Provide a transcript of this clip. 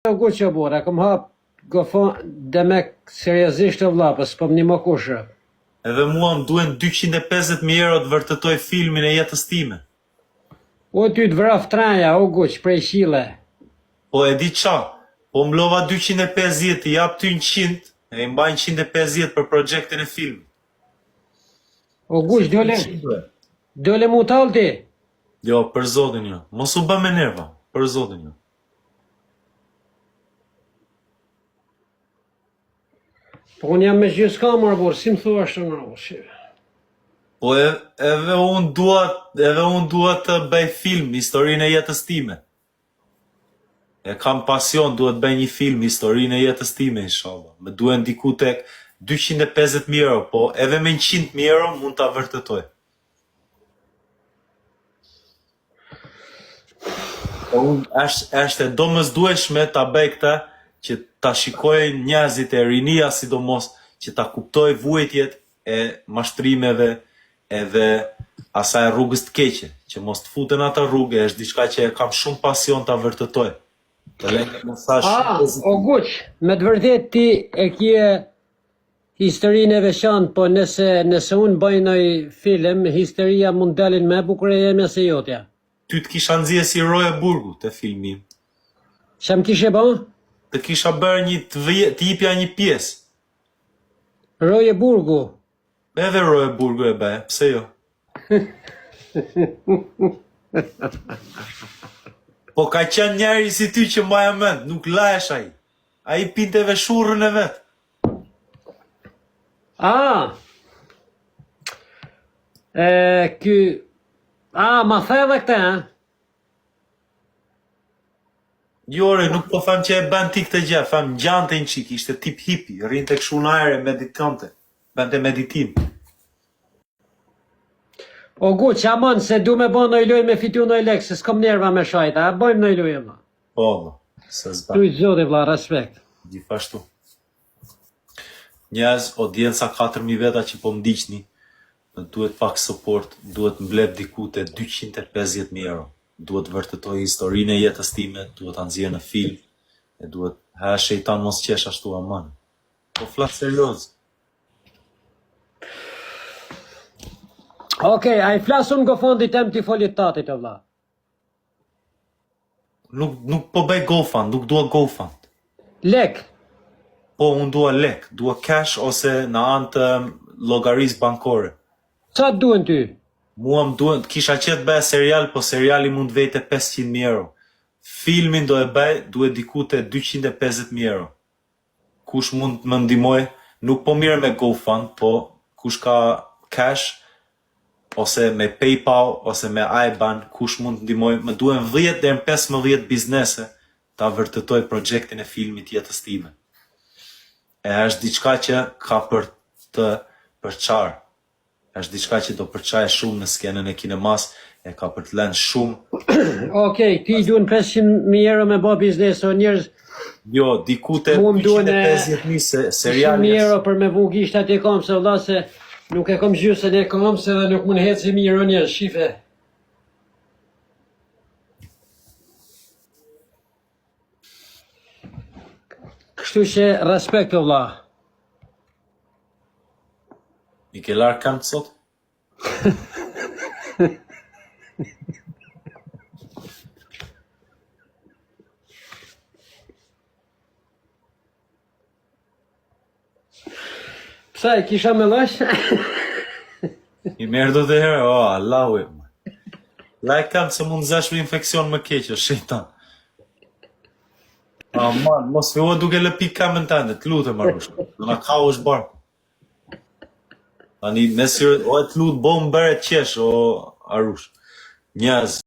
Ku që bora, kom hap gofon demek seriozisht o vlla, po s'po më nimo kush. Edhe mua më duen 250.000 euro të vërtetoj filmin e jetës time. O ty të vraf traja, o guq, prej qile. Po e di qa, po më lova 250, i jap ty 100, e i mbajnë 150 për projektin e filmit. O guq, dole mu talë ti. Jo, për zotin jo, mos u bë me nerva, për zotin jo. Po unë jam me gjysë kamër, bor, si më thua është në rrë. Po edhe unë dua të bëj film, historinë e jetës time. E kam pasion, duhet bëj një film, historinë e jetës time, inshallah. Me duen diku tek 250.000 euro, po edhe me 100.000 euro mund ta vërtetoj. Po unë është e domosdoshme ta bëj këtë, që ta shikojnë njerëzit e rinia, sidomos që ta kuptoj vuajtjet e mashtrimeve edhe asaj rrugës të keqe, që mos të futen ata rrugë, është diçka që e kam shumë pasion ta vërtetoj. Të lejnë mesazh shumë pozitiv. O guq, me të vërtet ti e kje historinë e veçantë, po nëse unë bëj një film, historia mund dalin me bukur e me se jotja. Ty të kisha nxjerrë si Roje Burgu te filmi. Ç'a më kishe bë? Të kisha bërë të jipja një pjesë. Roje Burgu. Edhe Roje Burgu e bëj, pse jo? Po ka qenë njeri si ty që mbaja mend, nuk lahesh ai. Ai pinte veshurrën e vet. Ma the edhe këte, ha? Jore, nuk po them që e bën ti këtë gjë, them ngjante një çik, ishte tip hipi, rrinte kështu në ajër, meditante, bënte meditim. O guq, aman, se du me bo në lojë me fitu në lek, se s'kom nerva me shajta, a bojmë në lojë, vla. Po, se zba. Tu i zoti, vla, respekt. Gjithashtu. Njerëz, audienca 4.000 veta që po m'diqni, duhet pak support, duhet mbledh diku te 250.000 euro. Duhet vërtetoj historinë e jetës time, duhet ta nxjerr në film, e duhet ha shejtan mos qesh ashtu aman. Po flas serioz. Okej, a i flasun go fondi tem t'i folit tatit, o vla. Nuk po bëj GoFund, nuk dua GoFund. Lek. Po unë dua lek, dua cash ose në anë të llogarisë bankore. Qa duen ty? Mua më duhet, kisha qetë bëja serial, po seriali mund vete 500.000 euro. Filmin do e bëj, duhet diku te 250.000 euro. Kush mund më ndihmoj, nuk po mirë me GoFund, po kush ka cash, ose me PayPal, ose me IBAN, kush mund ndihmoj, më duhen 10 deri në 15 biznese ta vërtetoj projektin e filmit jetës time. E është diçka që ka për të përçarë. Është diçka që do përçaje shumë në skenën e kinemas, e ka për të lënë shumë. Okej, ti duen 500.000 euro me bo biznes, o njerëz... Jo, diku te 250.000 serial. 100.000 euro për me vu gishtat e kom, se valla se nuk e kom gjysën e kom, se dhe nuk mund hecë i mirë, o njerëz, shife. Kështu që respekt, o valla. I ke larë kam të sot? Psa, i kisha me lash? I merë do të herë, o, Allahu e më. Lajk kam se mund zesh me infekcion më keqë, shejtan. Man, mos fillo duke lëpi kamën tënde, të lutem Arush. Do na ka është barku. Tani, o e të lutë, bo më bërë qesh, o Arush. Njerëz.